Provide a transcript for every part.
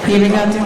Piegati.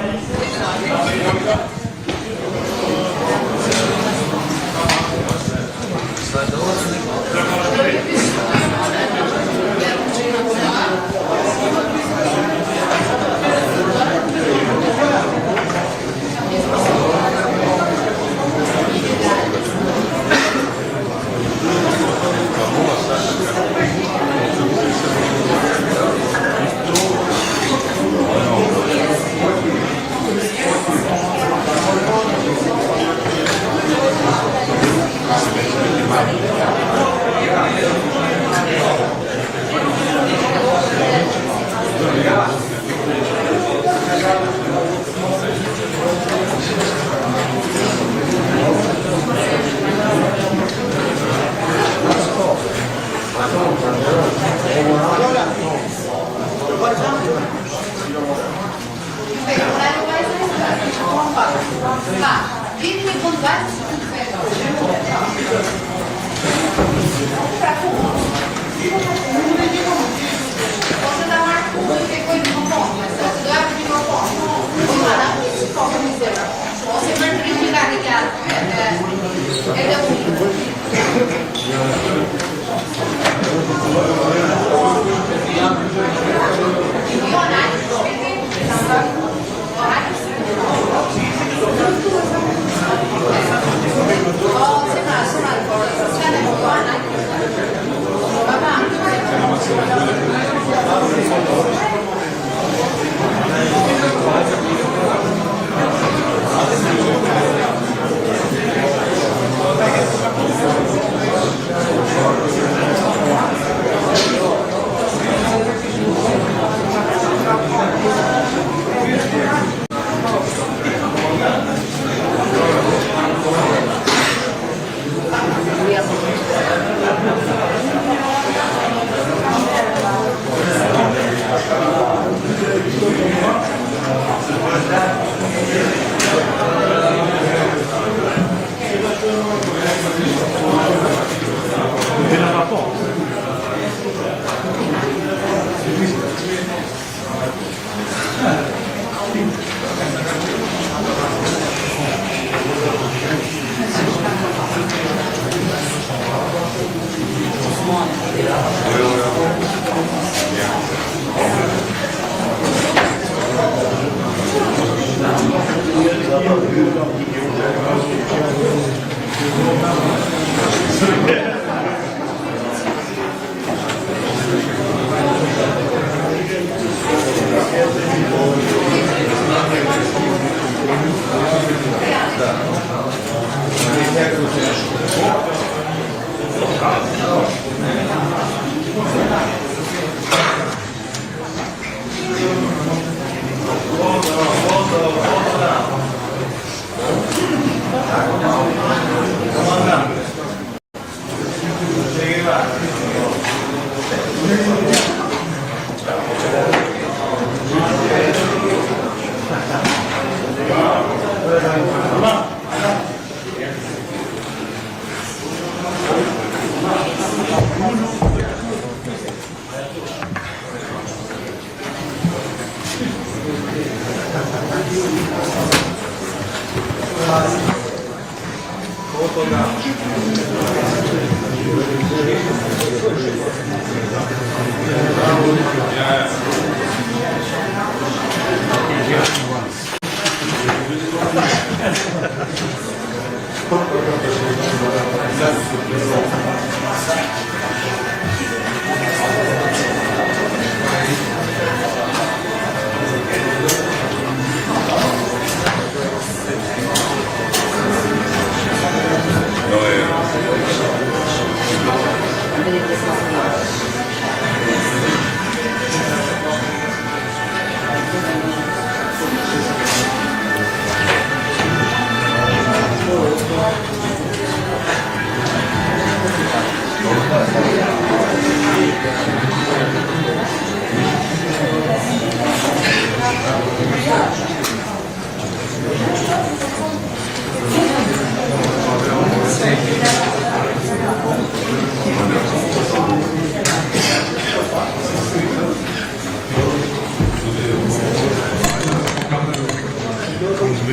Ju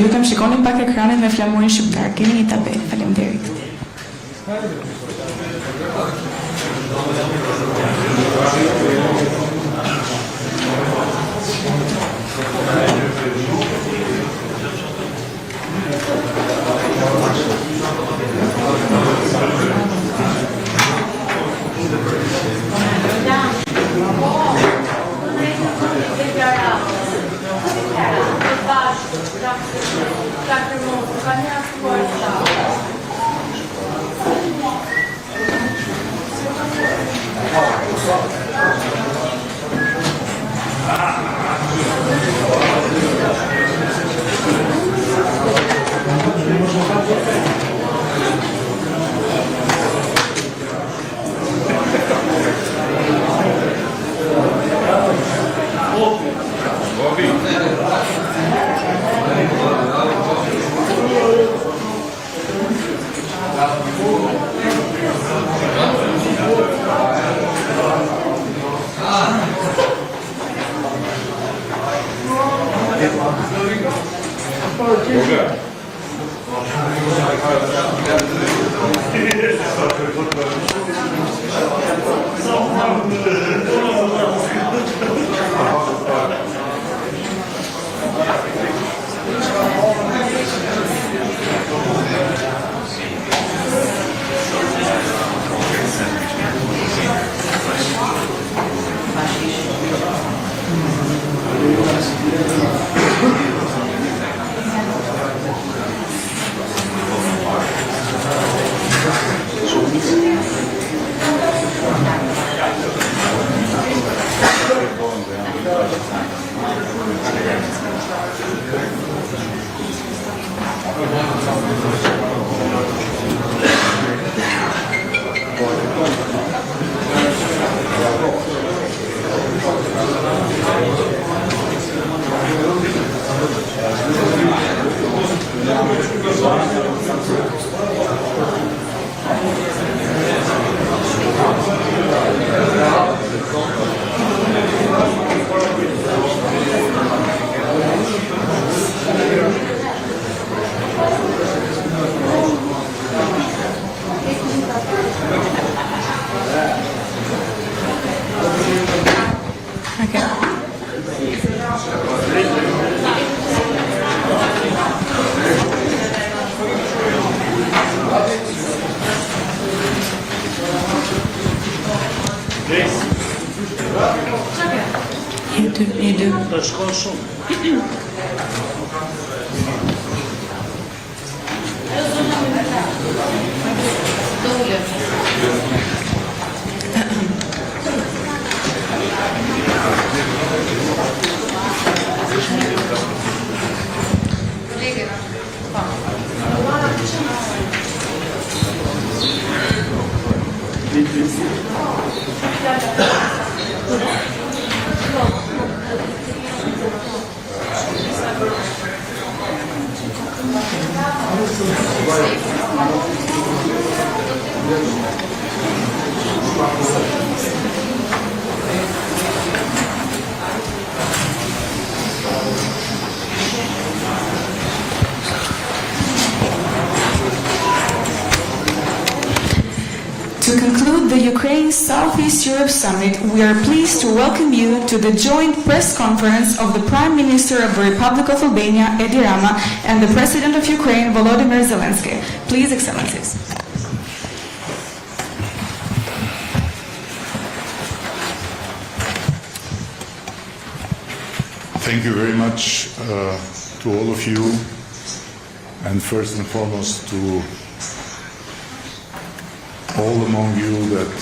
lutam shikoni pak ekranin me flamurin shqiptar. Keni një tabel. Faleminderit. To conclude the Ukraine Southeast Europe Summit, we are pleased to welcome you to the joint press conference of the Prime Minister of the Republic of Albania, Edi Rama, and the President of Ukraine, Volodymyr Zelenskiy. Please, Excellencies. Thank you very much to all of you, and first and foremost to all among you that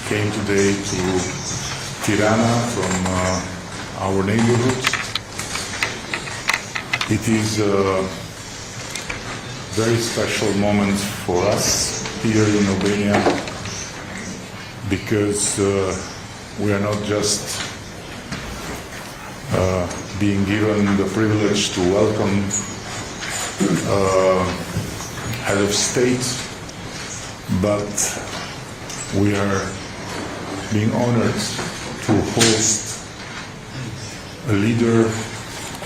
came today to Tirana from our neighborhood. It is a very special moment for us here in Albania because we are not just being given the privilege to welcome head of state, but we are being honored to host a leader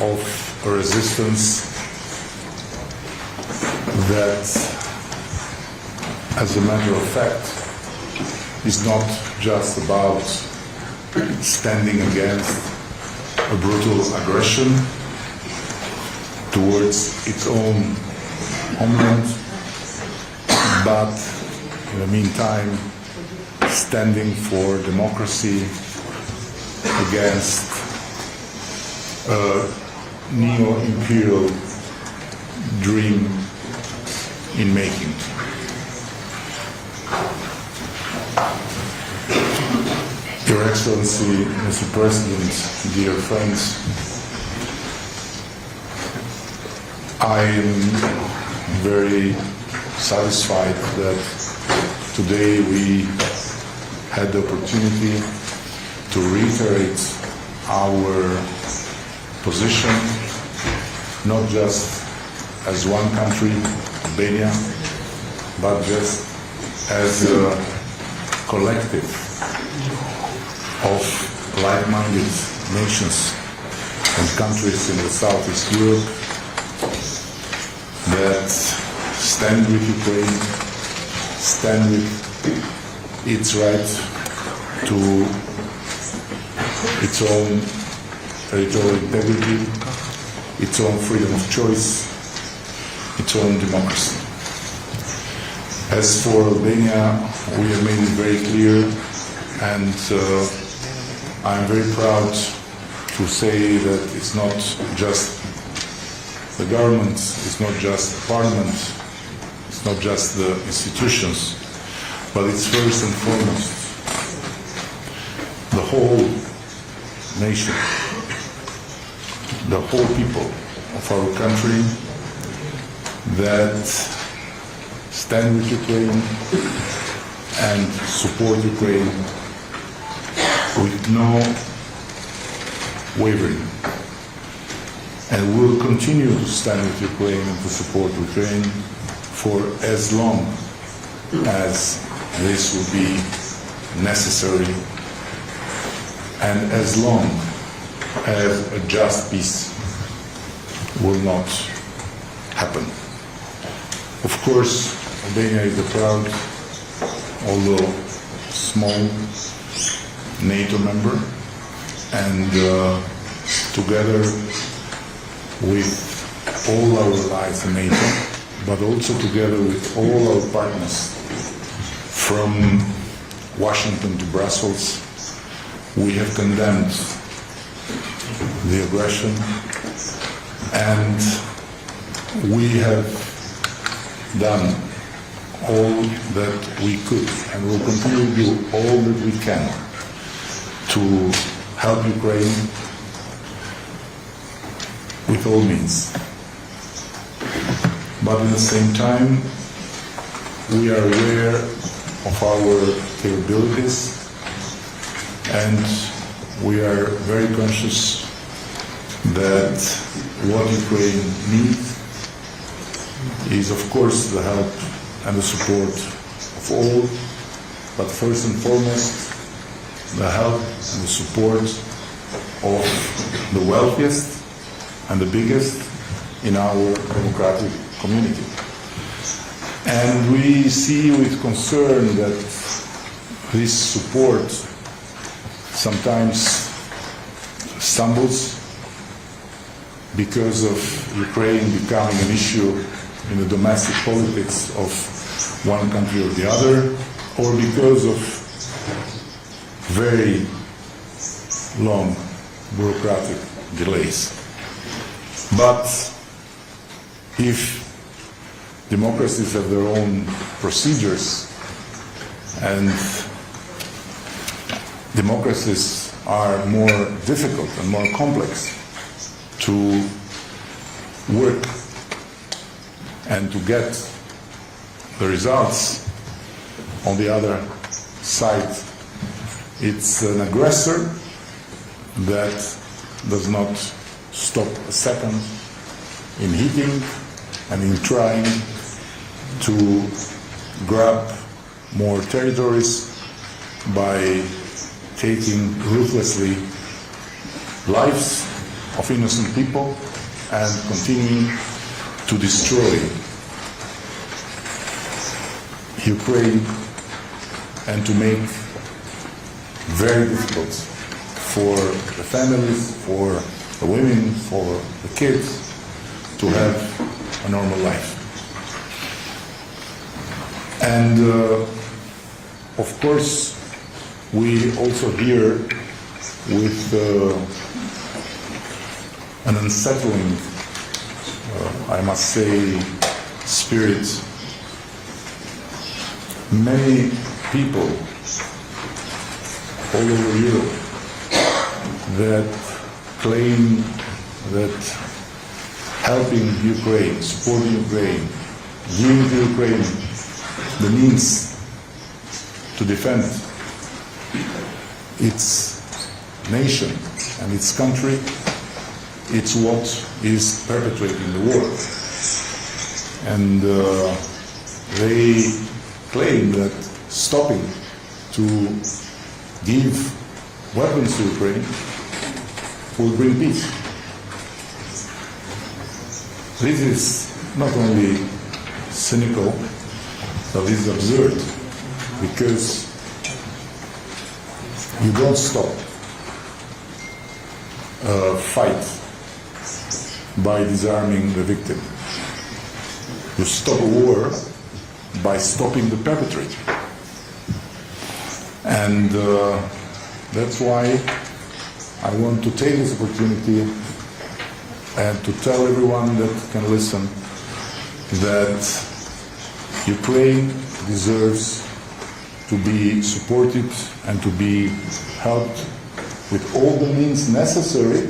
of a resistance that, as a matter of fact, is not just about standing against a brutal aggression towards its own homeland, but in the meantime standing for democracy against a neo-imperial dream in making. Your Excellency, Mr. President, dear friends, I am very satisfied that today we had the opportunity to reiterate our position, not just as one country, Albania, but just as a collective of like-minded nations and countries in the Southeast Europe that stand with Ukraine, stand with its right to its own territorial integrity, its own freedom of choice, its own democracy. As for Albania, we have made it very clear, and I'm very proud to say that it's not just the government, it's not just the parliament, it's not just the institutions, but it's first and foremost the whole nation, the whole people of our country that stand with Ukraine and support Ukraine with no wavering. And we will continue to stand with Ukraine and to support Ukraine for as long as this will be necessary and as long as a just peace will not happen. Of course, Albania is a proud, although small, NATO member, and together with all our allies in NATO, but also together with all our partners from Washington to Brussels, we have condemned the aggression, and we have done all that we could and will continue to do all that we can to help Ukraine with all means. But at the same time, we are aware of our capabilities, and we are very conscious that what Ukraine needs is, of course, the help and the support of all, but first and foremost, the help and the support of the wealthiest and the biggest in our democratic community. And we see with concern that this support sometimes stumbles because of Ukraine becoming an issue in the domestic politics of one country or the other, or because of very long bureaucratic delays. But if democracies have their own procedures and democracies are more difficult and more complex to work and to get the results, on the other side, it's an aggressor that does not stop a second in hitting and in trying to grab more territories by taking ruthlessly lives of innocent people and continuing to destroy Ukraine and to make very difficult for the families, for the women, for the kids to have a normal life. And of course, we also hear with an unsettling, I must say, spirit, many people all over Europe that claim that helping Ukraine, supporting Ukraine, giving to Ukraine the means to defend its nation and its country, it's what is perpetuating the war. And they claim that stopping to give weapons to Ukraine will bring peace. This is not only cynical, but this is absurd, because you don't stop a fight by disarming the victim. You stop a war by stopping the perpetrator. And that's why I want to take this opportunity and to tell everyone that can listen that Ukraine deserves to be supported and to be helped with all the means necessary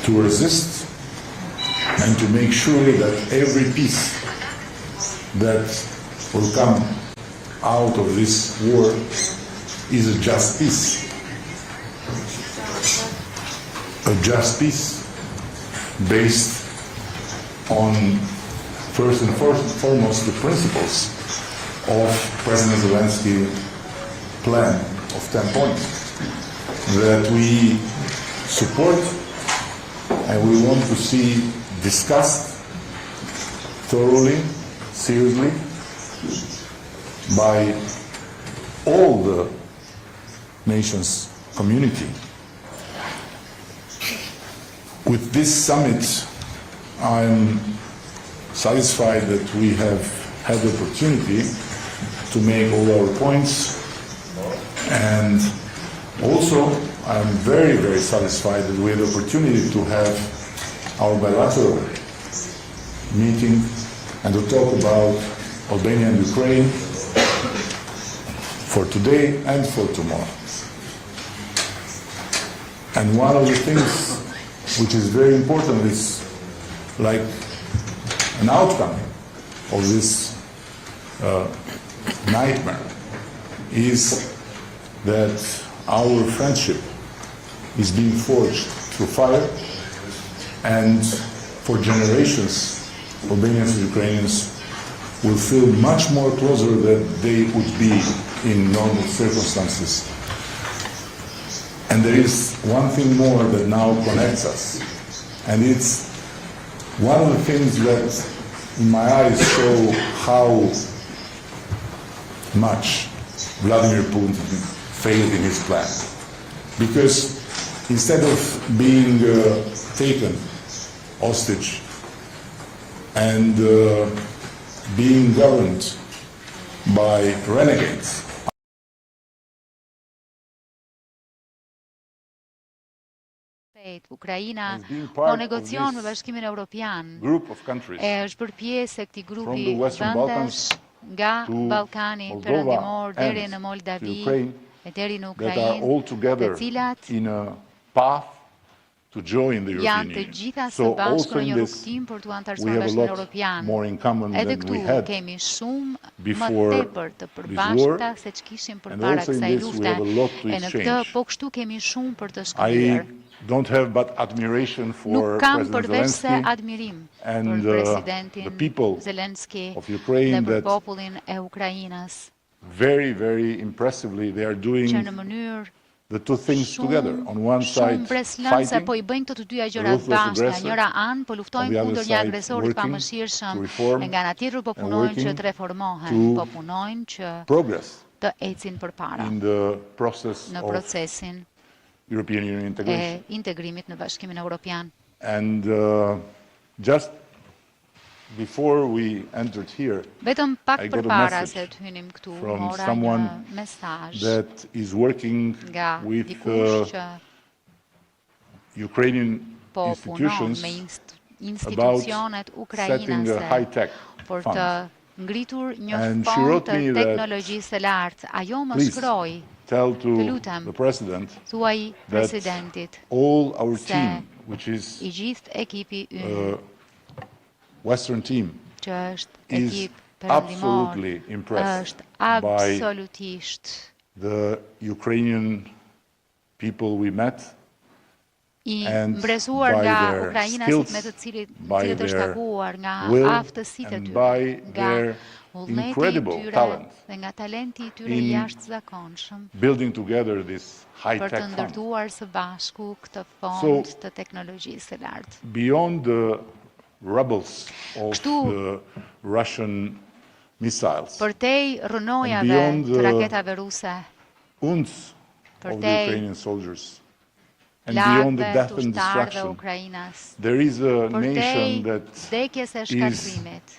to resist and to make sure that every peace that will come out of this war is a just peace. A just peace based on, first and foremost, the principles of President Zelensky's plan of 10 points that we support and we want to see discussed thoroughly, seriously, by all the nations community. With this summit, I'm satisfied that we have had the opportunity to make all our points, and also I'm very, very satisfied that we had the opportunity to have our bilateral meeting and to talk about Albania and Ukraine for today and for tomorrow. And one of the things which is very important is like an outcome of this nightmare is that our friendship is being forged through fire, and for generations Albanians and Ukrainians will feel much more closer than they would be in normal circumstances. And there is one thing more that now connects us, and it's one of the things that in my eyes show how much Vladimir Putin failed in his plan. Because instead of being taken hostage and being governed by renegades, Ukraina As being po part negocion of me this Bashkimin Evropian group of countries është bërë pjesë e këtij from grupi the Western Balkans vendesh nga to Ballkani Moldova Perëndimor deri and në to Moldavi Ukraine e deri në that are all Ukrainë, together të cilat in a path to join the European janë të Union. gjitha së So bashku also në in një this rrugtim për të we antarësuar have a Bashkimin lot Evropian. more in common Edhe than we këtu had kemi shumë më before tepër të this war, përbashkëta se ç'kishim and përpara also in kësaj this we lufte. have a lot to E në këtë exchange. po kështu kemi shumë për të I shkëmbyer. don't have but admiration Nuk for kam President përveç se Zelensky admirim and për the presidentin people Zelenski of Ukraine dhe për that popullin e Ukrainës, very, very impressively they are që doing në mënyrë the two things together. On one shumë side, breslënse po i fighting, bëjnë këto të dyja a gjërat ruthless bashkë. Nga aggressor, njëra anë po on luftojnë the other kundër një side, agresorit working pamëshirshëm, to reform e nga ana tjetër po and punojnë që working të reformohen, to po punojnë që progress të ecin përpara in the process në of procesin European Union e integration. integrimit në Bashkimin Evropian. And just before we entered here, Vetëm pak I got a përpara message se të hynim këtu, from mora një someone mesazh that is working nga with dikush që Ukrainian po punon institutions me about institucionet setting a ukrainase high-tech për të fund. ngritur një And she fond wrote të me that, teknologjisë së lartë. Ajo më Please shkroi, tell të to lutem, the President thuaj that presidentit, all our se team, which is i gjithë ekipi ynë, Western team, që është is ekip perëndimor, absolutely impressed është by absolutisht the Ukrainian people we met i and mbresuar by nga their ukrainasit me të skills, cilët by është their takuar, nga will, aftësitë e and tyre, by nga their vullneti i incredible tyre talent dhe nga talenti i tyre in jashtëzakonshëm building together this për të high-tech fund. ndërtuar së bashku këtë fond So, të teknologjisë së lartë. Beyond the rubbles of Kështu, the Russian missiles, Përtej rrënojave beyond të the raketave ruse, wounds of the Përtej Ukrainian soldiers, and beyond the lagëve death të and ushtarëve destruction, Ukrainas, there is a përtej nation that vdekjes e is shkatrimit,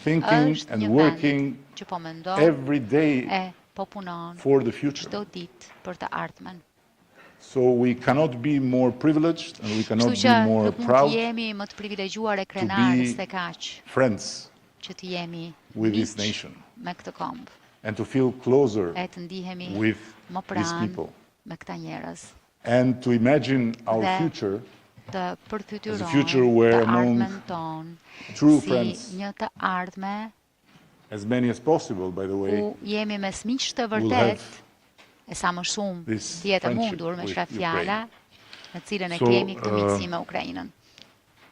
thinking është and një working vend që po mendon every day e po punon for the future. çdo ditë për të ardhmen. So we cannot be more privileged and we cannot Kështu be që more nuk mund të proud jemi më të privilegjuar e krenar se kaq friends që të jemi with this miq nation me këtë kombë and to feel closer e të ndihemi with më these pranë people me këta njerëz and to imagine our Dhe future të as a future përfytyrojmë where të among ardhmen ton true si friends, një të ardhme as many as possible, by the way, ku jemi mes miq të will vërtet have e sa më shumë this të jetë e friendship mundur me with shka fjala në cilën e So, kemi këtë miqësi me Ukrainën.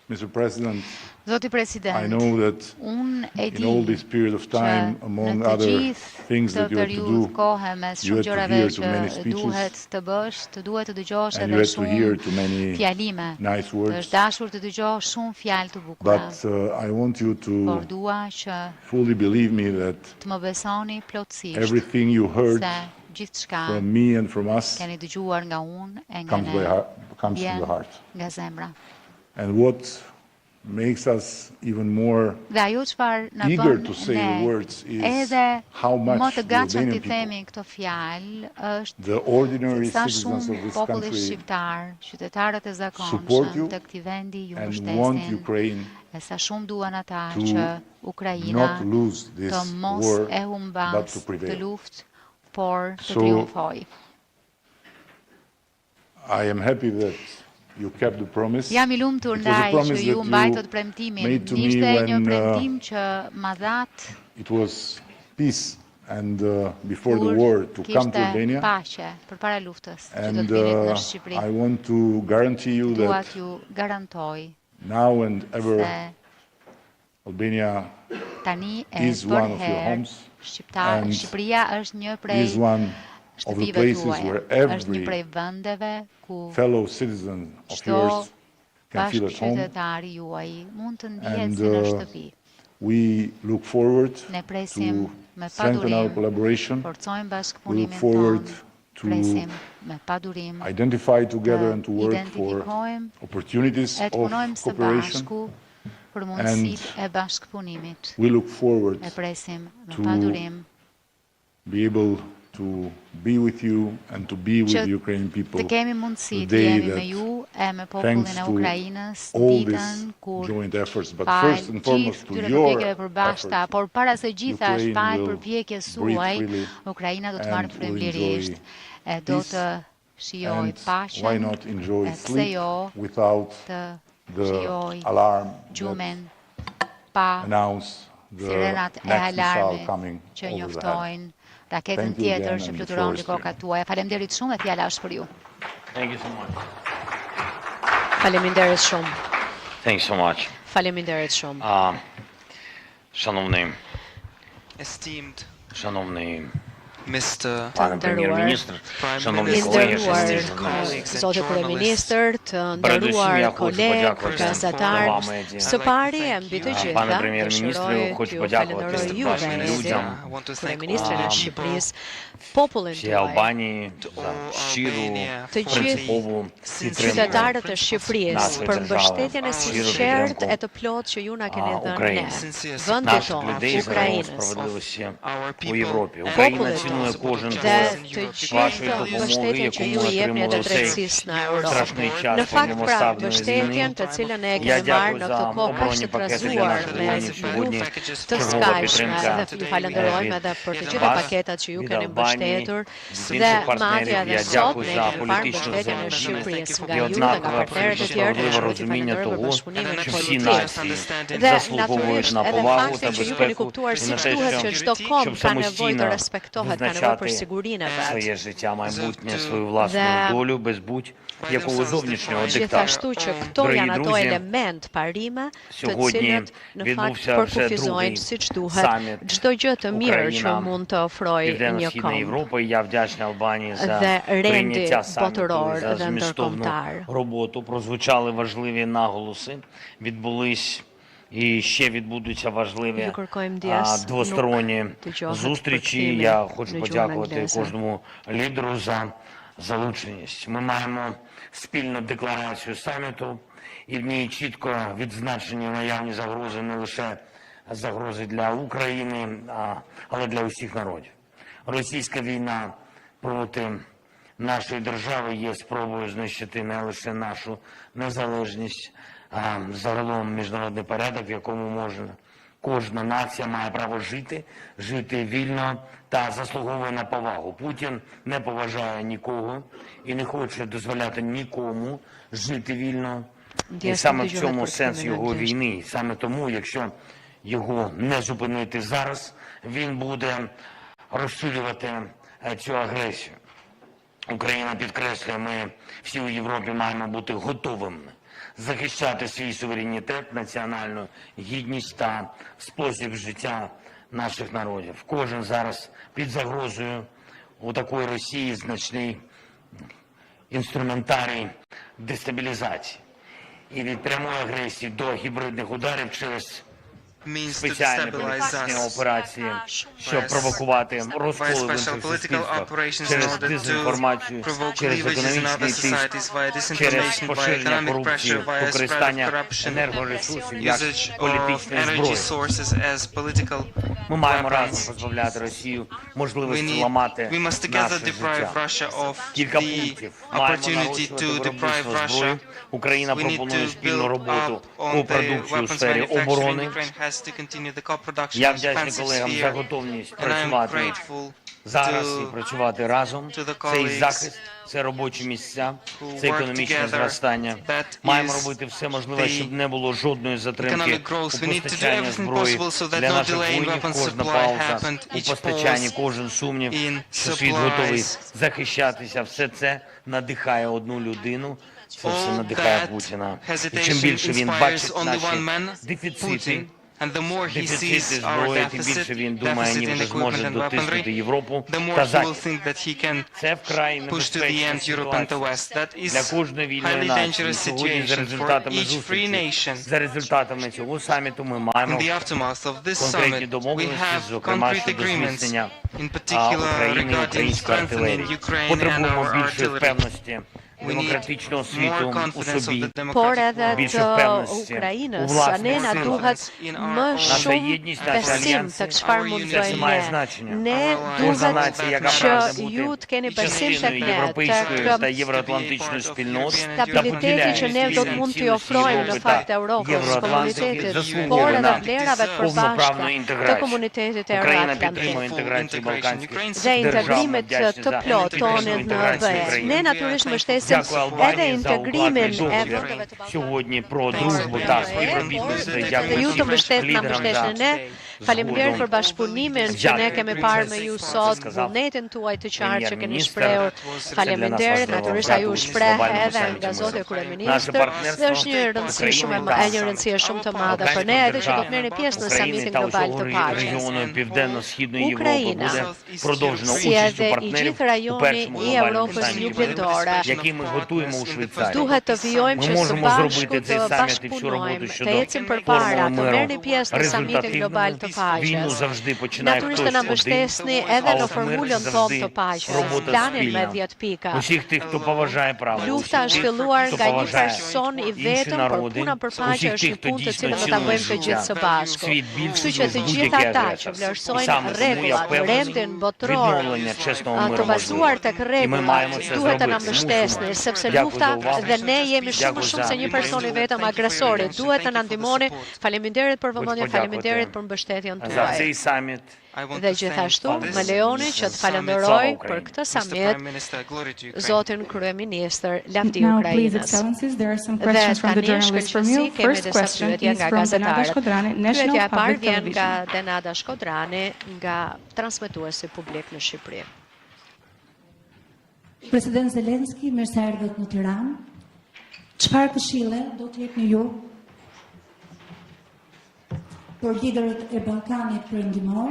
Mr. President, Zoti I President, know that unë e di in all this period of time, që among në të other gjithë things këtë that you have to periudhë do, kohe mes you shumë had to gjërave hear to që many speeches, duhet të bësh, të duhet të dëgjosh and you edhe had to hear shumë to many fjalime. nice Të words, është dashur të dëgjosh shumë fjalë të bukura. but I want you Por to dua që fully believe me that të më besoni plotësisht everything you heard se gjithçka from me and from us keni dëgjuar nga unë e nga comes ne from vjen the heart. nga zemra. And what makes us even more Dhe ajo çfarë na eager bën to say ne the words is edhe how më much të the gatshëm Albanian t'i people, themi këto fjalë është the ordinary sa citizens of shumë this populli country, shqiptar, qytetarët e support you zakonshëm të këtij vendi ju and want mbështesin, Ukraine e sa shumë duan ata to që Ukraina not lose this të mos war, e but humbas to këtë prevail. luftë, por të So, triumfojë. I am happy that you kept the promise. Jam I lumtur It was a ndaj që promise ju that mbajtët you premtimin. made to me Ishte një when premtim që ma that it was peace and before the kur war to come to kishte Albania. paqe përpara luftës që do And të vinit në Shqipëri. I want to guarantee you Dua that t'ju garantoj now and ever se Albania tani e is one of your përherë homes and Shqipëria është një prej is one of the shtëpive places tuaja. where Është një every prej vendeve ku fellow citizen of çdo yours can feel at home. bashkëqytetari juaj mund të ndihet And si në shtëpi. We look forward Ne presim to me strengthen our padurim, collaboration. forcojmë We look bashkëpunimin forward ton, to presim me padurim, identify together and to work for identifikojmë opportunities e të of punojmë së cooperation. bashku për mundësitë e bashkëpunimit. We look forward Ne presim me to padurim be able to be with you and to be with që the Ukrainian people të kemi mundësi të the day jemi me that, ju e me thanks popullin e to Ukrainës all ditën these kur joint efforts, but fal first and foremost gjithë to këtyre your përpjekjeve përbashkëta, efforts, por para së gjitha Ukraine shpal will përpjekjes breathe suaj, freely Ukraina do të and marrë will frymëlirisht enjoy e do peace, të shijoj and why paqen, not enjoy e pse sleep jo without të the shijoj alarm that gjumen pa announce the sirenat e next missile alarmit coming që over the head. njoftojnë raketën Thank you tjetër again, që and the fluturon floor mbi is yours. kokat tuaja. Faleminderit shumë dhe fjala është për ju. Thank you so much. Faleminderit shumë. Thanks so much. Faleminderit shumë. Шановний Esteemed Mr. пане Nderuar прем'єр-міністр, Prime шановні Minister, колеги, Nderuar шановні журналісти. Zoti Kryeministër, të Передусім я nderuar хочу kolegë, подякувати gazetarë, вам, Еді. së pari e mbi të gjitha, Пане прем'єр-міністре, dëshiroj хочу t'ju подякувати falenderoj вашим juve, людям, I want to thank Kryeministrin e all Shqipërisë, popullin всій tuaj, Албанії to за all щиру, Albania Të gjithë принципову підтримку qytetarët e Shqipërisë нашої për держави, mbështetjen e щиру sinqertë підтримку e të plotë që ju na keni dhënë України, ne, vendit наших tonë, людей за Ukrainës. справедливості our у people Європі. and Україна Popullin цінує кожен Dhe крок të вашої gjithë допомоги, mbështetjen яку që ми ju i jepni отримали të у цей drejtësisë në Europë. страшний Në час fakt, pra, повномасштабної mbështetjen війни. të cilën e Я keni marrë дякую në за këtë kohë kaq оборонні të пакети для trazuar наших me воїнів сьогодні. luftë të Чергова skajshme підтримка dhe ju falenderojmë edhe për të gjitha вас, paketat që ju від keni Албанії, mbështetur від dhe інших madje партнерів. edhe Я sot дякую ne за kemi parë політичну mbështetjen e взаємодію Shqipërisë nga і ju dhe nga однакове partnerët e абсолютно tjerë. справедливе Dëshiroj t'i розуміння falenderoj për того, bashkëpunimin що Dhe всі politik. нації Dhe заслуговують natyrisht на edhe повагу fakti та që ju keni безпеку kuptuar і si на те, shtuhet që çdo kom щоб ka nevojë të самостійно respektohet, ka nevojë për визначати sigurinë e vet. своє життя, майбутнє, свою власну Dhe- долю без будь-якого зовнішнього диктату. Gjithashtu që këto Дорогі janë ato друзі, element parime të сьогодні cilët në fakt відбувся вже другий përkufizojnë siç duhet саміт çdo gjë të mirë që Україна, mund të ofrojë një Південно-Східна kom. Європа, і я вдячний Албанії за Dhe rendi прийняття саміту botëror і за dhe змістовну ndërkombëtar. роботу. Прозвучали важливі наголоси, відбулись і ще відбудуться важливі Ju kërkojmë ndjes, двосторонні nuk dëgjohet зустрічі. përkthimi Я хочу në gjuhën подякувати англeze. кожному лідеру за залученість. Ми маємо спільну декларацію саміту, і в ній чітко відзначені наявні загрози, не лише загрози для України, але для усіх народів. Російська війна проти нашої держави є спробою знищити не лише нашу незалежність, а загалом міжнародний порядок, в якому кожна нація має право жити вільно та заслуговує на повагу. Путін не поважає нікого і не хоче дозволяти нікому жити вільно. І саме в цьому сенс його війни. І саме тому, якщо його не зупинити зараз, він буде розширювати цю агресію. Україна підкреслює, ми всі у Європі маємо бути готовими захищати свій суверенітет, національну гідність та спосіб життя наших народів. Кожен зараз під загрозою у такої Росії значний інструментарій дестабілізації. І від прямої агресії до гібридних ударів через means to спеціальні destabilize політичні us операції, щоб by провокувати by розколи в special інших political суспільствах, operations in через order дезінформацію, to provoke через cleavages in other економічний тиск, societies via через disinformation, via поширення economic корупції, pressure, via spread of використання corruption, енергоресурсів як usage of політичної energy зброї. sources as political Ми маємо разом weapons. позбавляти Росію We можливості ламати we must together наше deprive життя. Russia of Кілька the пунктів. Маємо opportunity нарощувати to deprive виробництво зброї. Russia. Україна We need пропонує to спільну build роботу up on по the продукції у weapons сфері manufacturing. оборони. Ukraine has to continue the co-production Я in вдячний defensive колегам за sphere. готовність And I am працювати grateful зараз і to працювати разом. to the Це і colleagues захист, це робочі місця, who це work економічне together. зростання. That Маємо is робити все можливе, the щоб не було жодної затримки economic growth. у We need to do постачанні everything зброї possible so that для no наших delay in воїнів. weapons Кожна supply пауза happened, у each постачанні, pause кожен сумнів, in що світ готовий supplies. захищатися. Все це надихає одну людину. Це все All надихає that Путіна. І hesitation чим більше він inspires бачить only one наші man, дефіцити, Putin. And the more he дефіцити sees our зброї, тим більше він думає, deficit in ніби зможе equipment and дотиснути weaponry, Європу the та more he will Захід. think that he can Це вкрай push to the небезпечна end Europe and the ситуація West. That is для кожної вільної highly нації. dangerous Сьогодні за situation for результатами each free зустрічі, nation. за результатами цього саміту ми In маємо the aftermath of this конкретні summit, we домовленості, have зокрема concrete щодо agreements, зміцнення in particular України і regarding української strengthening артилерії. Ukraine and Потребуємо our більшої artillery. впевненості We need демократичного more світу у confidence of собі. the democratic Поряд world. Більше впевненості у Українас власних не силах. надугат Наша мишум єдність, наші безсім, альянси, так швармун це має двоє. значення. Не Кожна дугат, нація, яка що прагне бути ютки не безсім, так частиною не. європейської Так, та євроатлантичної спільноти та Stabiliteten поділяє не спільні додмунти цінності офроєм Європи факт та Європи, Євроатлантики, комунітети, заслуговує поряд на леравет повноправну пробашка, та інтеграцію. комунітети Україна Євроатлантики. підтримує інтеграцію балканських За держав. інтегрімет топло тонен в. Не натуриш миштесен, Дякую еде Албанії за укладений інтегрімен, договір сьогодні про дружбу та співробітництво. Дякую Jutom всім bështet na лідерам mbështesin за ne. Faleminderit për zgudon. bashkëpunimin që ne kemi parë me ju sot, vullnetin tuaj të qartë që keni shprehur. Faleminderit, natyrisht ajo shpreh edhe nga zoti kryeministër. Dhe është një rëndësi shumë një rëndësi shumë të madhe për ne edhe që do të merrni pjesë në samitin global të paqes. Регіону Південно-Східної Європи Україна, буде продовжена si участь у edhe i партнерів gjithë у rajoni першому i глобальному Europës саміті, jugëndore, який ми готуємо у Швейцарії. duhet të vijojmë Ми që së можемо bashku зробити të цей саміт і всю роботу bashkëpunojmë, щодо të ecim përpara, формули të миру merrni pjesë në samitin global të результативному. Війну paqes. завжди починає Natyrisht të хтось na один, mbështesni а edhe në от мир formulën tonë завжди të paqes, робота planin me спільна. 10 pika. Усіх тих, хто поважає право, Lufta është усіх, filluar хто nga një поважає person i інші vetëm, por народи, puna për paqe усіх është тих, një хто punë të дійсно cilën do ta цінує bëjmë të gjithë життя. së bashku. Світ більший Kështu që të ніж gjithë будь-який ata që агресор. І vlerësojnë саме тому я rregullat, впевнений, rendin botror, відновлення чесного të миру bazuar можливо. tek І ми rregullat, маємо це duhet të na зробити. mbështesni, sepse Дякую lufta за увагу. dhe ne jemi shumë Дякую më shumë за se një person i vetëm agresori. Duhet të na ndihmoni. Faleminderit për vëmendjen, faleminderit për mbështetjen За tuaj. цей саміт Dhe gjithashtu më lejoni që të falenderoj për këtë samit zotin kryeministër, lavdi Now, please, Ukrainës. Excellencies, there are some Dhe questions from the tani journalists from you. shkëlqësi kemi First disa question pyetje is nga from Denada gazetarët. Shkodrani, Pyetja National e parë Public vjen nga Television. Denada Shkodrani, nga transmetuesi publik në Shqipëri. President Zelenskiy, mirë se erdhët në Tiranë. Çfarë këshille do të jepni ju për liderët e Ballkanit Perëndimor,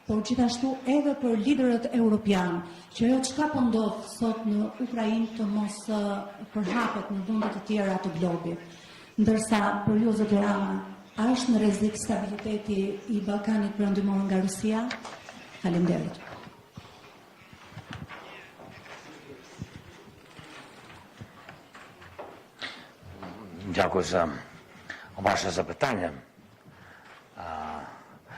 por gjithashtu edhe për liderët europian, që ajo çka po ndodh sot në Ukrainë të mos përhapet në vende të tjera të globit. Ndërsa për ju zoti Rama, a është në rrezik stabiliteti i Ballkanit Perëndimor nga Rusia? Faleminderit. Дякую за ваше запитання.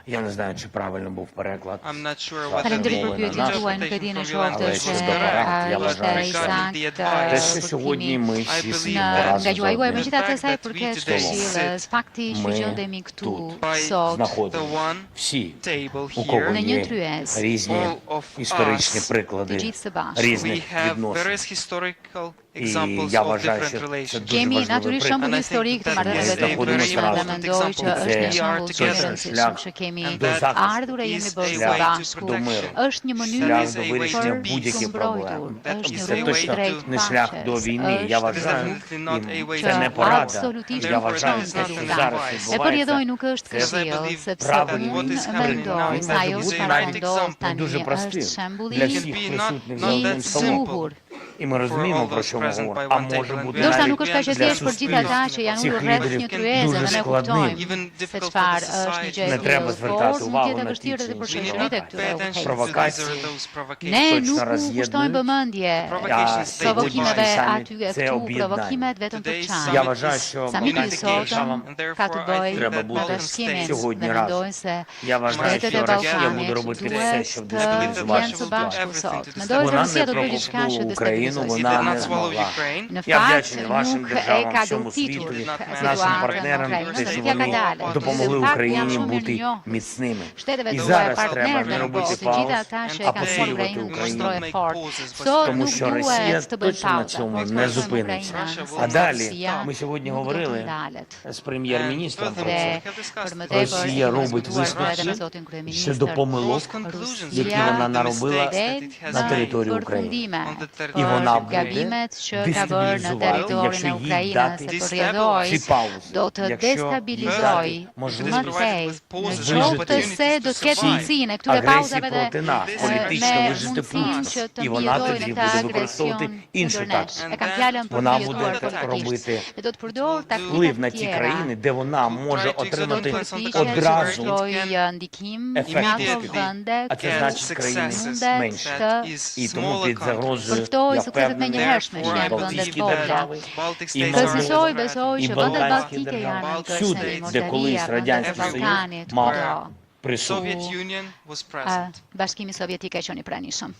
Я не знаю, чи правильно був переклад. I'm not sure what Faleminderit për pyetjen tuaj, nuk e di në qoftë se ishte i saktë Те, що сьогодні ми всі сидимо nga разом gjuha juaj, за megjithatë sa i përket today këshillës, fakti që Ми gjendemi këtu тут sot знаходимо всі, table у кого Në një є tryez, різні all of історичні us, приклади të gjithë së bashku. we різних have відносин. various historical І examples я of вважаю, different що це relations. дуже Kemi важливий natyrisht приклад. shembull historik të marrëdhënieve të Знаходимося ndryshme dhe разом. mendoj që është një shembull Це shumë i точно rëndësishëm шлях që kemi до захисту. ardhur e jemi bërë së Шлях bashku. до миру. Është një mënyrë Шлях is до a way вирішення to будь-яких mbrojtur. проблем. Është një Це rrugë точно drejt не шлях до paqes. війни. Я Është вважаю, definitely not a way і це не që порада. absolutisht Я nuk вважаю, është те, що ndonjë зараз E përjedhoj відбувається, nuk është це këshill, sepse правильно. unë mendoj se ajo Може бути çfarë навіть ndodh tani дуже простим është shembulli для It can всіх be присутніх за not i одним that столом. bukur. І ми розуміємо, all про those що ми present by говоримо. А one може table. бути And we Ndoshta навіть nuk është kaq e для thjeshtë për gjithë ata që janë цих ulur rreth лідерів një kryeze дуже dhe ne складним. kuptojmë Even se difficult for çfarë the është një society. gjë Не e треба tillë, звертати por mund увагу të jetë на e vështirë ті edhe për чи We need shoqëritë not këtyre pay attention udhëheqësve. to Провокації. these or those provocations. Ne Точно nuk u роз'єднують. kushtojmë vëmendje Provocations they provokimeve divide. aty e Це këtu, об'єднання. provokimet vetëm për Today's çan. Я summit вважаю, is що Саміти unification, сотом and therefore ka të I bëjë think Треба that me бути Balkan bashkimin states сьогодні dhe разом. mendoj se Я вважаю, shtetet e що Росія буде Ballkanit робити все, duhet щоб të дестабілізувати jenë së bashku ситуацію. sot. Mendoj se Вона Rusia не do të bëjë diçka që проковтнула Україну, destabilizojë вона did не not swallow змогла. Ukraine. Në Я fakt вдячний вашим nuk e державам, ka всьому dëmtitur світові, situatën нашим në партнерам, Україну, те, що Росія вони ka dalë. допомогли Në fakt, Україні janë shumë бути mirë міцними. Shteteve І tuaja зараз треба partnerë не në робити botë, gjitha пауз, ata që а e kanë bërë посилювати Ukrainën të Україну. ushtrojë fort. Тому Sot Тому nuk що Росія duhet të bëjë точно на pauzë, цьому por не të зупиниться. Ukraina, А далі Росія ми сьогодні nuk do të говорили ndalet. з прем'єр-міністром про Dhe це. për më tepër Росія kemi робить diskutuar edhe me висновки zotin kryeministër. щодо помилок, conclusions які Росія вона наробила йде на території України. përfundime І вона буде gabimet që ka bërë në дестабілізувати, territorin якщо e їй Ukrainës дати e ці përjedhoj, паузи, do të якщо destabilizoj їй дати më можливість tej, në вижити qoftë se do të ketë всі mundësinë e këtyre агресії pauzave dhe проти нас, політично me вижити mundësinë Путіна. që të І вона mbjedhojnë тоді këtë буде використовувати agresion іншу kundër nesh. тактику. E kam fjalën për Вона mbjetuar буде politikisht. робити Dhe do të përdor вплив на taktika ті tjera. країни, де вона може Do të отримати përpiqet që одразу të shtojë ndikim në ato ефект. vende А це ku значить країни mundet менше. të І тому під загрозою, përftoj я sukseset me впевнений, njëhershme që і janë vendet Балтійські vogla. держави, і Kësaj Молдова, besoj і që vendet Балканські balltike janë держави, anëkërse всюди, де колись Moldavia, vendet e Радянський Союз Ballkanit, мав kudo присутність. Soviet Union was a present. Bashkimi Sovjetik e qeni pranishëm.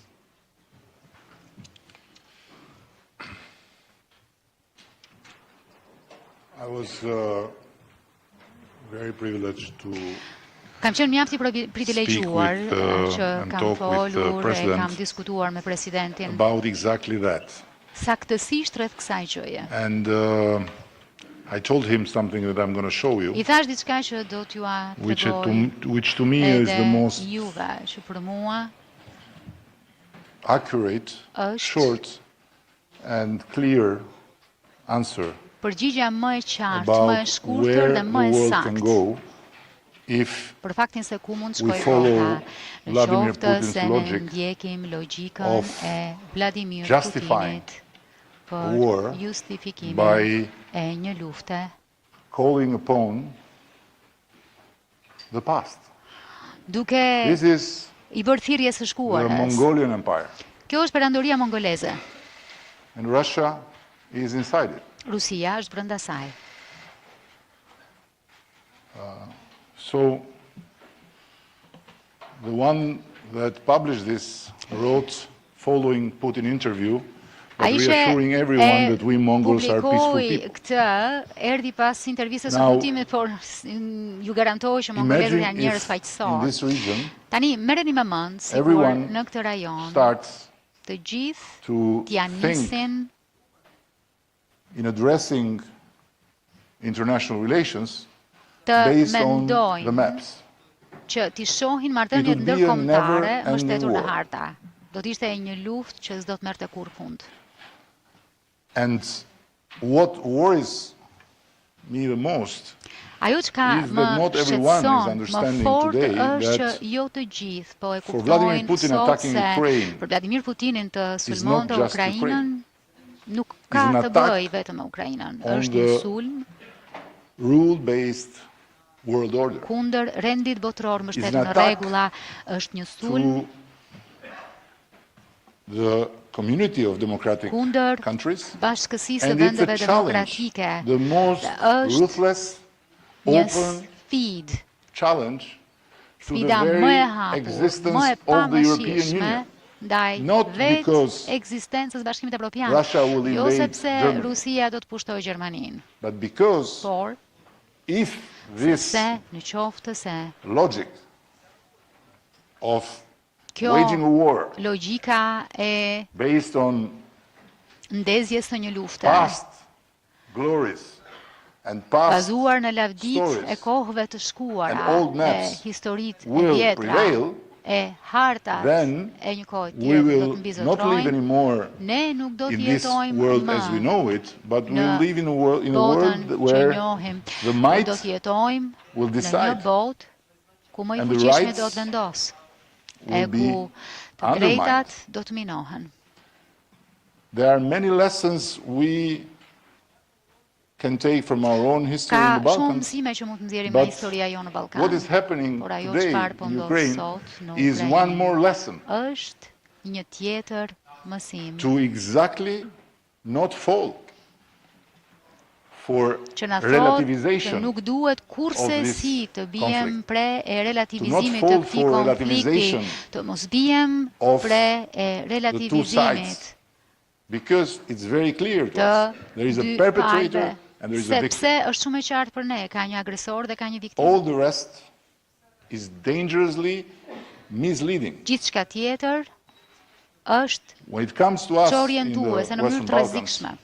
I was very privileged to Kam qenë mjaft i privilegjuar Speak with, që and kam talk with the folur e President kam diskutuar me presidentin about exactly that. saktësisht rreth kësaj gjëje. And I told him something that I'm going to show you, I thash diçka që do t'ju a tregoj which to me is the edhe most juve, që për mua accurate, është short, and clear answer përgjigja më e qartë, më e about shkurtër where dhe the më e world can saktë. go if Për faktin se ku mund we shkojë follow koha, në Vladimir qoftë Putin's se ne logic ndjekim logjikën of e Vladimir justifying Putinit war për justifikimin by e një lufte calling upon the past. duke This is i bërë thirrje së the shkuarës. Mongolian Empire, Kjo është perandoria mongoleze. and Russia is inside it. Rusia është brenda saj. So the one that published this wrote following Putin interview, but Ai reassuring everyone that we Mongols are peaceful publikoi people. këtë, erdhi pas intervistës së Now, Putinit, por ju garantoj që mongolezët Imagine janë njerëz if in faqësorë. this region Tani merreni me mend, sikur everyone në këtë rajon starts të gjithë to t'ja think nisin in addressing international relations të based on the mendojnë maps. që t'i shohin It marrëdhëniet would be a ndërkombëtare never-ending mbështetur në war. harta. Do të ishte një luftë që s'do të merrte kurrë fund. And what worries me the most Ajo që ka is më that not everyone is shqetëson, më understanding fort today është që that jo të gjithë po e for Vladimir kuptojnë Putin sot attacking se Ukraine për Vladimir Putinin të not sulmonte just Ukrainën Ukraine. nuk ka an të attack bëjë vetëm me Ukrainën. on Është një the sulm rule-based world order kundër rendit botror mbështetur an në attack rregulla, është një sulm to the community of democratic kundër countries, bashkësisë së and it's vendeve a challenge, demokratike. the most Është ruthless, Një open sfidë, challenge to the sfida më e very hapur, existence më e of the European pamëshirshme Union. ndaj Not vetë because ekzistencës së Bashkimit Evropian. Russia will Jo invade sepse Germany. Rusia do të pushtojë Gjermaninë, But because por if this se në qoftë se logic of kjo waging a war logjika e based on ndezjes së një lufte past glories and past bazuar në lavdit stories e kohëve të shkuara, and old e maps historitë e will vjetra, prevail, e hartat then e një kohë we tjetër do will të not live mbizotrojnë. anymore Ne nuk do in të this jetojmë world më as we know it, but we në will live in a world botën që where njohim. the Ne might do të jetojmë will në një decide botë ku më i and the fuqishmi rights do të vendos, e will be ku të undermined. drejtat do të minohen. There are many lessons we can take from our own history Ka in the shumë Balkans. mësime që mund të nxjerrim But nga historia jonë në Ballkan. What is happening Por ajo today çfarë po in ndodh Ukraine sot në is Ukrainë one more lesson është një tjetër mësim to exactly not fall for që na thotë që relativization nuk duhet kurse of this si të bijem conflict. pre e relativizimit To të not fall këtij for konflikti, relativization të mos bijem of pre e relativizimit sides. Because it's very clear to të us. There is a dy perpetrator palëve, and there is a victim. sepse është shumë e qartë për ne, ka një agresor dhe ka një viktimë. All the rest is dangerously misleading. Gjithçka tjetër është When it comes to us që in the orientuese në mënyrë Western të Balkans, rrezikshme.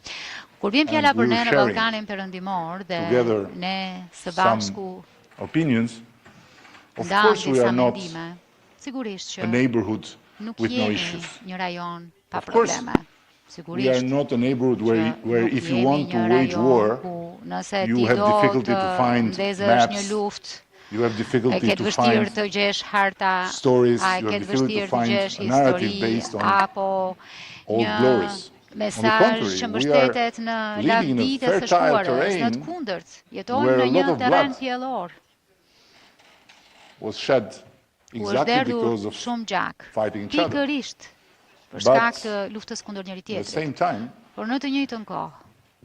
Kur vjen fjala And për we ne were në sharing Ballkanin Perëndimor dhe together ne së some bashku opinions, of ndam course we disa are not mendime, sigurisht a që neighborhood nuk with no jemi issues. një rajon pa Of course, probleme. we are not a neighborhood where if you want to wage war, you have difficulty to find maps, you have difficulty to find stories, you have difficulty to find a narrative based on old glories. On the contrary, we are living in a fertile terrain where a lot of blood was shed exactly because of fighting each other. But at the same time,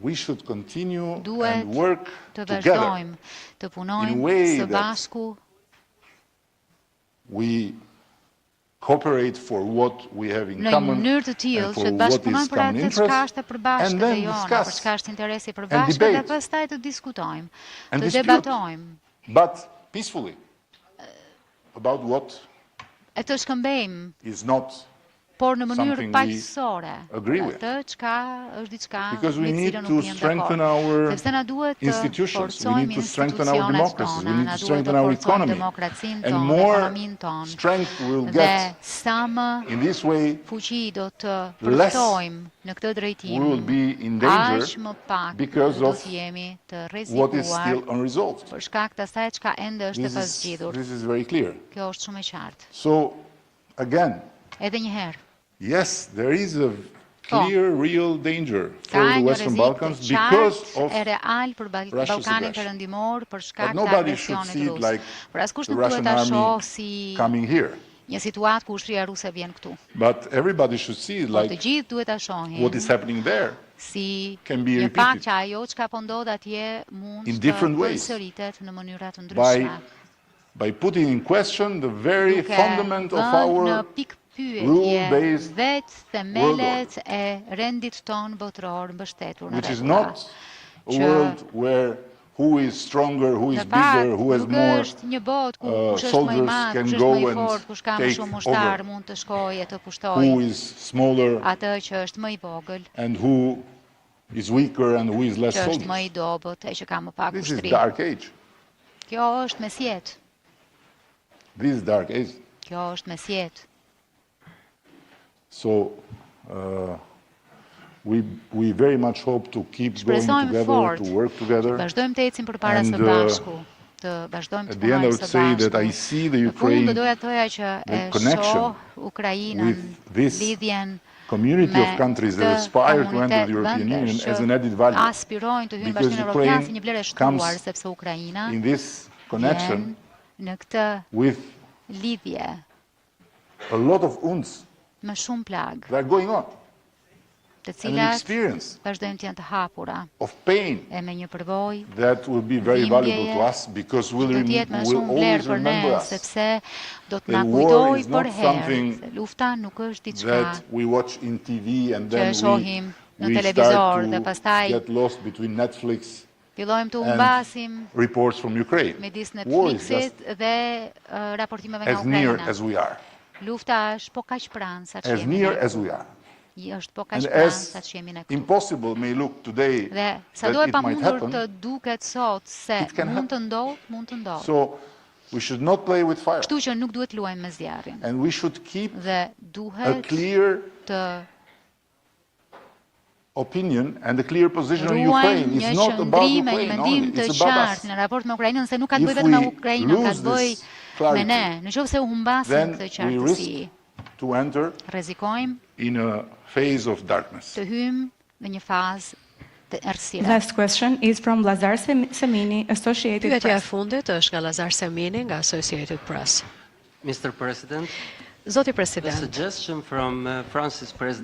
we should continue and work together in a way that we cooperate for what we have in common and for what is common interest, and then discuss and debate and dispute, but peacefully, about what is not something we agree with. Because we need to strengthen our institutions, we need to strengthen our democracies, we need to strengthen our economy. And more strength we'll get in this way, less we will be in danger because of what is still unresolved. This is very clear. So, again, yes, there is a clear, real danger for the Western Balkans because of Russia's aggression. But nobody should see it like the Russian army coming here. But everybody should see it like what is happening there can be repeated in different ways by putting in question the very fundament of our rule-based world order, which is not a world where who is stronger, who is bigger, who has more soldiers can go and take over, who is smaller and who is weaker and who is less soldiers. This is dark age. This is dark age. So we very much hope to keep going together, to work together. And at the end I would say that I see the Ukraine, the connection with this community of countries that aspire to enter the European Union as an added value. Because Ukraine comes in this connection with a lot of uns that are going on. And an experience of pain that will be very valuable to us because we'll always remember us. The war is not something that we watch in TV and then we start to get lost between Netflix and reports from Ukraine. War is just as near as we are. As near as we are. And as impossible may look today that it might happen, it can happen. So we should not play with fire. And we should keep a clear opinion and a clear position on Ukraine. It's not about Ukraine only, it's about us. If we lose this clarity, then we risk to enter in a phase of darkness. Last question is from Lazar Semini, Associated Pyetja e Press. fundit është nga Lazar Semini nga Associated Press. Mr. President, Zoti President,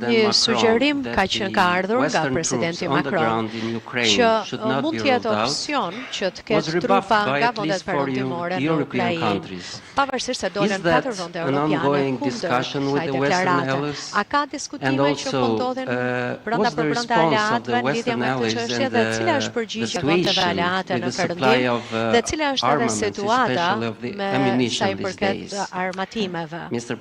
një sugjerim ka ardhur nga Presidenti Macron që mund të jetë opsion që të ketë trupa nga vendet perëndimore në Ukrainë. Pavarësisht se dolen 4 vende europiane kundër kësaj deklarate. A ka diskutime që po ndodhin brenda aleatëve në lidhje me këtë çështje dhe cila është përgjigjja e vendeve aleate në perëndim dhe cila është edhe situata me sa i përket armatimeve?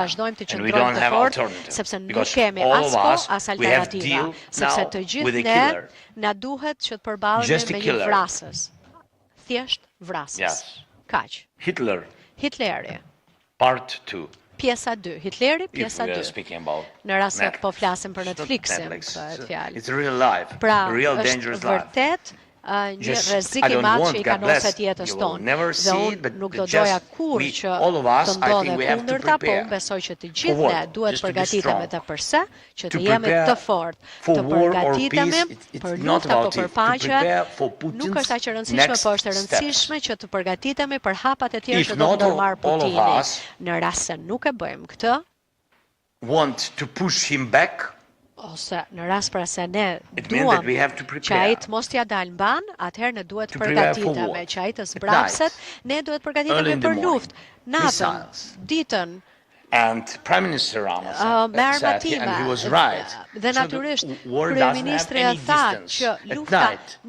vazhdojmë të and we qëndrojmë don't të have fort, alternative. sepse nuk Because kemi all as of kohë us, as we have alternativa, deal sepse now të with gjithë a ne killer. na duhet që të përballemi Just a me një killer. vrasës. Thjesht vrasës. Yes. Kaq. Hitler, Hitleri, part 2. pjesa 2. Hitleri, If pjesa we are 2. speaking about Në rast se Netflix. po flasim për It's not Netflixin, Netflix. këtë fjalë. It's a real life, Pra, a real është dangerous life. vërtet një rrezik i madh që i kanoset jetës tonë. Dhe unë nuk do doja kur që të ndodhe kundërta, po unë besoj që të gjithë ne duhet përgatitemi të përse, që të jemi të fortë, të përgatitemi për luftë apo për paqe. Nuk është aq e rëndësishme, po është e rëndësishme që të përgatitemi për hapat e tjerë që do të ndërmarrë Putini. Në rast se nuk e bëjmë këtë, ose në rast pra se ne duam që ai të mos t'ja dalë mban, atëherë ne duhet të përgatitemi, që ai të zbrapset, ne duhet të përgatitemi për luftë. Natën, ditën, me armatime, dhe natyrisht kryeministri e tha që lufta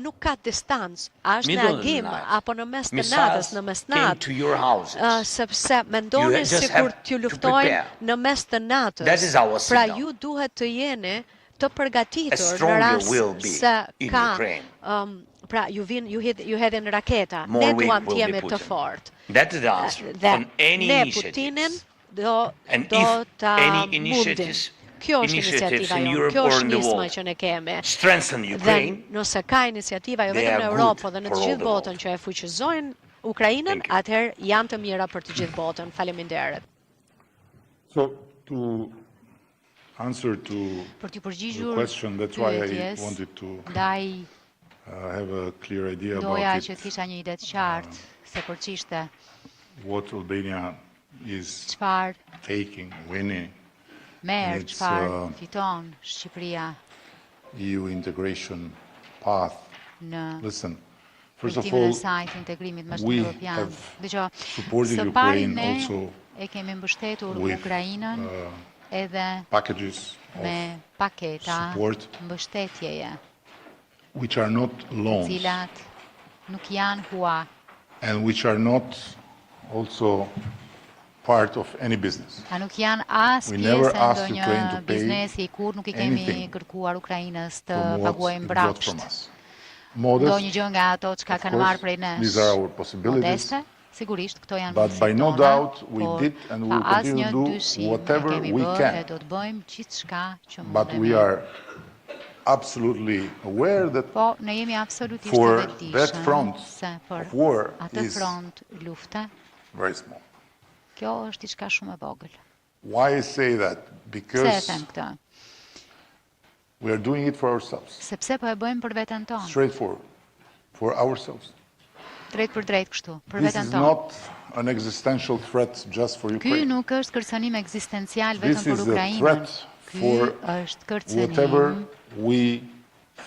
nuk ka distancë, është në agim apo në mes të natës, në mesnatë, sepse mendoni sikur t'ju luftojnë në mes të natës. Pra ju duhet të jeni të përgatitur në rast se ka pra ju hedhin raketa, ne duam të jemi të fortë. Dhe ne Putinin do ta mundim. Kjo është iniciativa jonë, kjo është nisma që ne kemi. Dhe nëse ka iniciativa jo vetëm në Europë, dhe në të gjithë botën që e fuqizojnë Ukrainën, atëherë janë të mira për të gjithë botën. Faleminderit. So, to answer to the question, that's why I wanted to have a clear idea about it, që kisha një ide të qartë se për ç'ishte what Albania is taking, winning merë, çfarë fiton Shqipëria EU integration path. Listen, first of udhëtimin all, e saj të integrimit me we Evropian. have Dgjoj, supported së pari Ukraine ne also e kemi mbështetur with Ukrainën edhe packages me paketa support mbështetjeje, which are not loans cilat nuk janë hua, and which are not also part of any business. a nuk janë as We never pjesë e asked Ukraine ndonjë to pay biznesi, kur nuk i kemi anything kërkuar Ukrainës të from what paguajë it got from mbrapsht us. ndonjë Modest, gjë nga ato çka of kanë marrë course, prej nesh. these are our possibilities, Modeste, sigurisht këto janë but by mundësitë no tona, doubt we por did and we pa will continue asnjë to do dyshim whatever ne kemi we bërë can. e do të bëjmë gjithçka që But we mundemi. are absolutely aware that Po, ne jemi absolutisht for të that vetëdijshëm front se për of war atë is front lufte, very small. kjo është diçka shumë e vogël. Why I say that? Pse e Because them këtë? we are doing it for ourselves, Sepse po e bëjmë për veten tonë, straightforward, for ourselves. drejt për drejt kështu, për This veten is tonë. not an existential threat just for Ky Ukraine. nuk është kërcënim ekzistencial This vetëm për is a Ukrainën. threat Ky for është whatever kërcënim we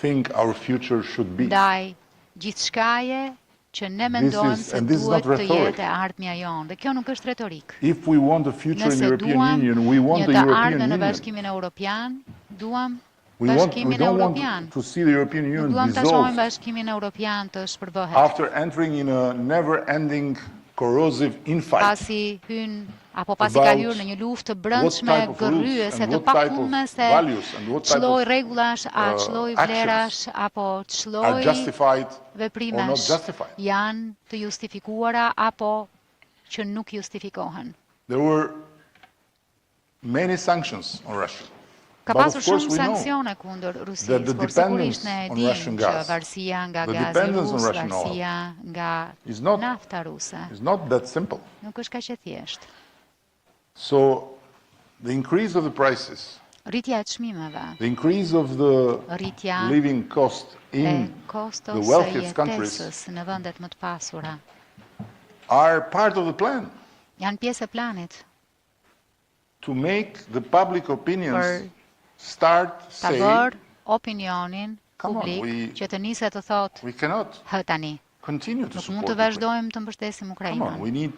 think our future should be. ndaj gjithçkaje që ne mendojmë se and this is duhet not të rhetoric. jetë e ardhmja jonë. Dhe kjo nuk është retorik. If we want a future in the Nëse European duam Union, we want një the të European ardhmen në Union. Bashkimin Evropian, duam We Bashkimin don't Evropian. want to see the European Nuk Union duam ta shohim dissolve Bashkimin Evropian të shpërbohet. after entering in a never-ending corrosive infight. Pasi hyn apo pasi ka hyrë në një luftë të brendshme what type of rules gërryese and të what type of pafundme se values and what type çlloj of, rregullash, a çlloj vlerash apo are çlloj justified or not veprimesh justified. janë të justifikuara apo që nuk justifikohen. There were many sanctions on Russia. Ka But of pasur course shumë we know sanksione kundër that Rusisë, the por sigurisht dependence ne e on dim Russian që gas, varësia nga the gazi dependence on rus, Russian oil varësia nga is not- nafta ruse, It's not that simple. nuk është kaq e thjeshtë. So the increase of the prices, Rritja e çmimeve, the increase of the rritja living cost e in kostos the së wealthiest countries jetesës në vendet më të pasura are part of the plan janë pjesë e planit to make the public opinions për start ta say bërë opinionin Come on, publik që të nisë të thotë we cannot hë tani, continue to nuk support mund të Ukraine. vazhdojmë të mbështesim Come on, Ukrainën. we need.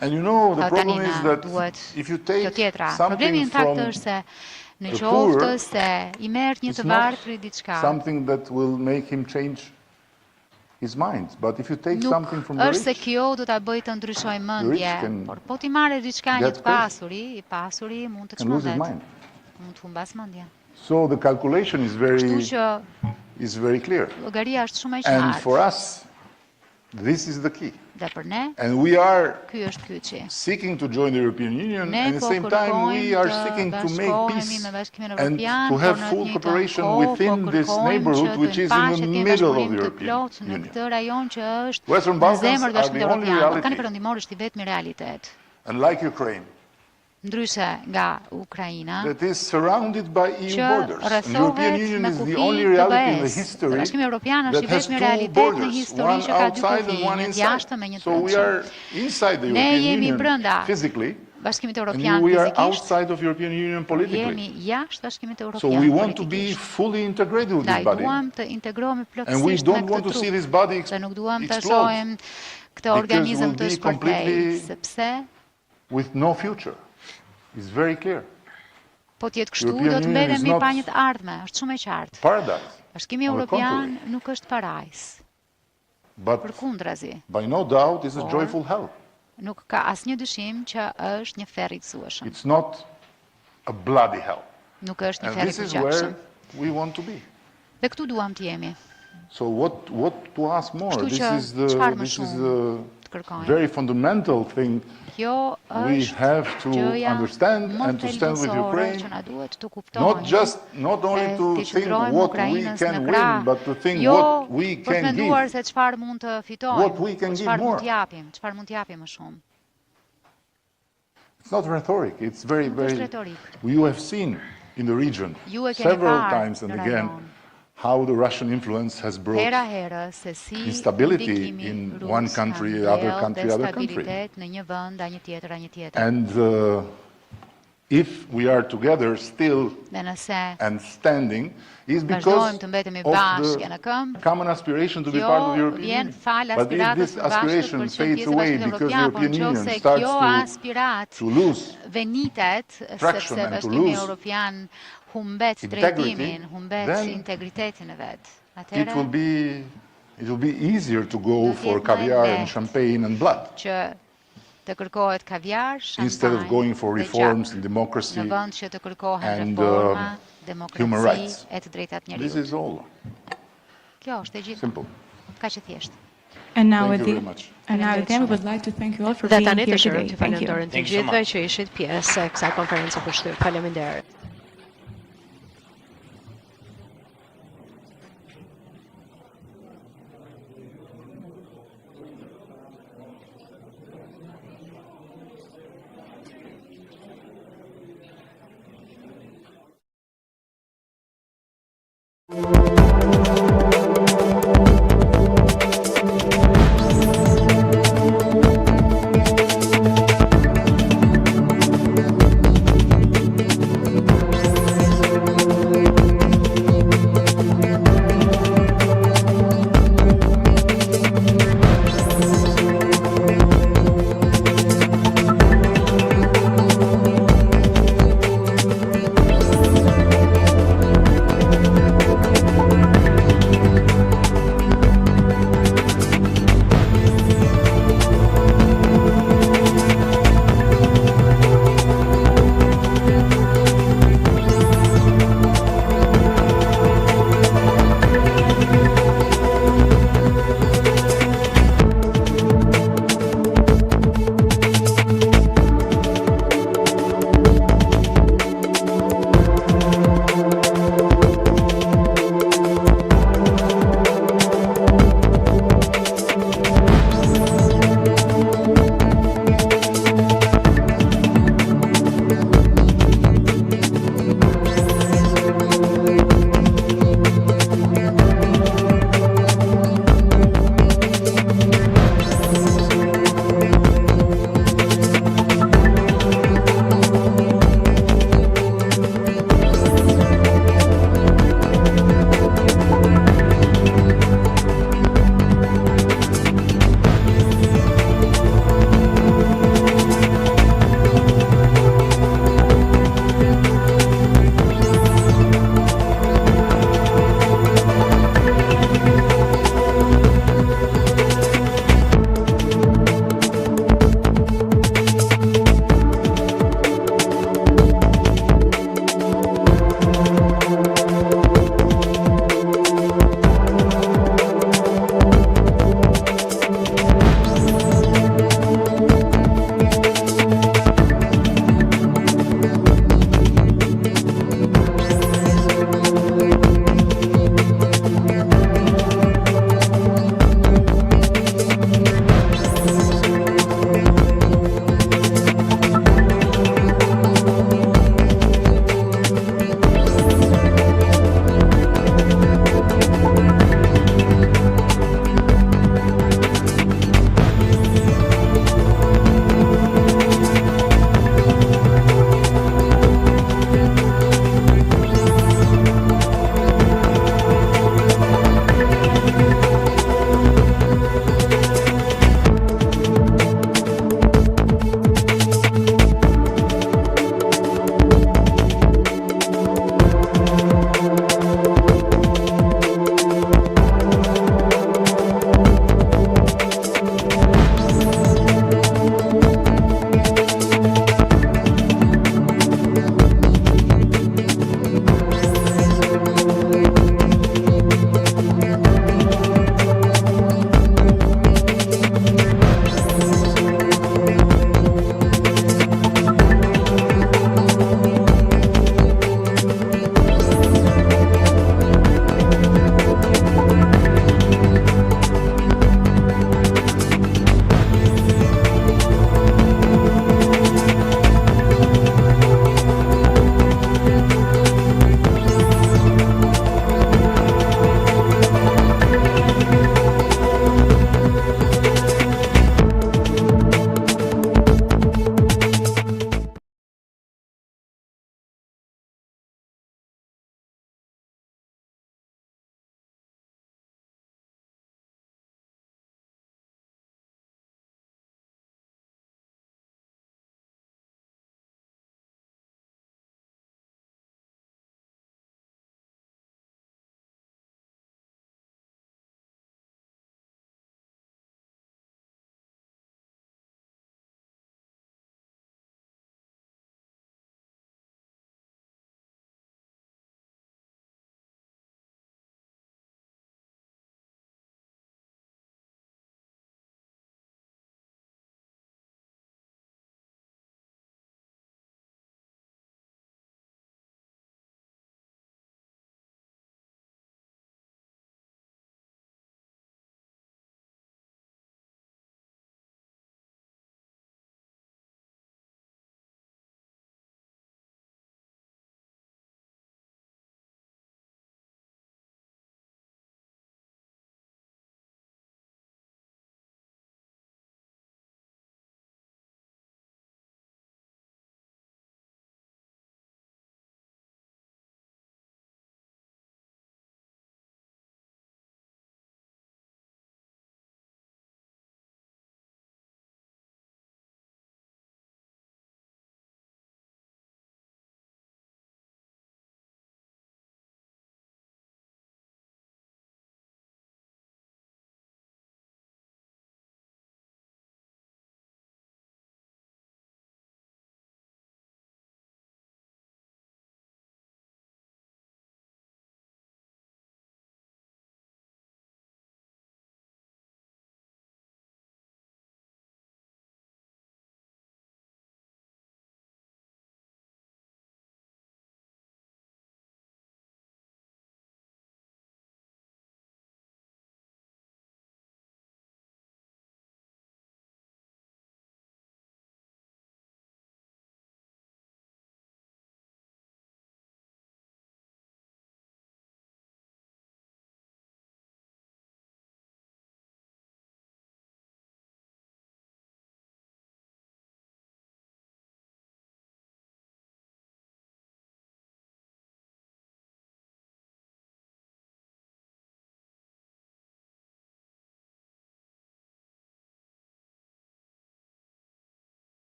And you know the Hë problem tani is na that duhet if you kjo take tjetra. Problemi something në fakt from është se në the qoftë poor, se i merr një it's të not varfër diçka, something that will make him change his mind. But if you take nuk something from the është se rich, kjo do ta bëjë të ndryshojë mendje, can por po ti marrë diçka një get të pasuri, i pasuri mund të can lose his çmendet, mind. mund të humbas mendjen. So the calculation is Kështu very që clear. llogaria është shumë e And qartë. for us, This is the key. Dhe për ne, And we are ky është kyçi. seeking to join the European Union, Ne and at the po same time we kërkojmë are të seeking to make bashkohemi peace me Bashkimin and Evropian, to por have në të full njëjtën cooperation kohë within po this kërkojmë neighborhood që which të is paqe in the të kemi middle of bashkëpunim the të European plotë në Union. këtë rajon që është Western në Balkans zemër të are Bashkimit the only Evropian. reality. Ballkani Perëndimor është i vetmi realitet. Unlike Ukraine, Ndryshe nga Ukraina, that is surrounded by EU që borders. And the European rrethohet Union me is the kufi only të reality in the BE-s. history Bashkimi Evropian është that i has vetmi two realitet në borders, histori one që ka dy outside kufi, and one një të inside. jashtëm e një të So we brendshëm. are inside the Ne European jemi Union brenda physically, Bashkimit and Evropian we are fizikisht, outside of European Union politically. jemi jashtë Bashkimit So Evropian we want to be politikisht. fully integrated with Da, this i body, duam të integrohemi and we plotësisht me don't want këtë to see trup. this body Dhe nuk duam të explode shohim këtë organizëm we'll të be shpërthej, completely- sepse with no future. It's very clear. po të jetë kështu European do të Union is mbetemi not pa një të ardhme, është shumë e qartë. Paradise. Bashkimi On the Evropian contrary. nuk është parajs, But përkundrazi. by no doubt it's a Por- joyful hell. Nuk ka asnjë dyshim që është një ferr i gëzueshëm. It's not a bloody hell. Nuk është një And ferr i this is përgjithshëm. where we want to be. Dhe këtu duam të jemi. So what to ask more? Kështu This që is çfarë më this is shumë the të kërkojmë. very fundamental thing Kjo we është have to gjëja understand më and to stand with thelbësore Ukraine. që na duhet të kuptojmë. Not only e to të think qëndrojmë what we Ukrainës can në win, krah, but to think jo what we për të can menduar give. se çfarë mund të fitojmë, What we can por give çfarë mund more. të japim, çfarë mund të japim më shumë. It's not rhetoric. It's very, Nuk është very. retorik. You have seen in the region Ju e keni several parë times and në again rajon. how the Russian influence has brought Hera herë se si instability ndikimi in rus one ka country, other mbjell country, other country. destabilitet në një vend, a një tjetër, a një tjetër. And if we are together still Dhe nëse and standing, is because vazhdojmë të mbetemi of bashkë në the këmbë, common aspiration to be kjo part of the European vjen Union. fal But if aspiratës this së bashkët aspiration për të qenë fades pjesë e away Bashkimit because the Evropian, por European Union nëse starts kjo aspirat to lose venitet, traction sepse and to Bashkimi lose Evropian humbet integrity, drejtimin, humbet then integritetin e vet. it will Atëherë be easier to go Do for t'jetë më caviar and lehtë. champagne and blood që të kërkohet kaviar, instead of shampanjë going for dhe reforms gjak, and democracy. në vend që të kërkohen and, reforma, human demokraci rights. e të drejtat This njerëzit. is all Kjo është e gjithë. simple. Kaq e thjeshtë. And now Thank at you the very much. and now at the end, we would like to thank you all for Dhe being tani here të shërojmë today. të Thank you. falenderojmë të Thank you so gjithëve much. që ishit pjesë e kësaj konferencë për shtyp. Faleminderit.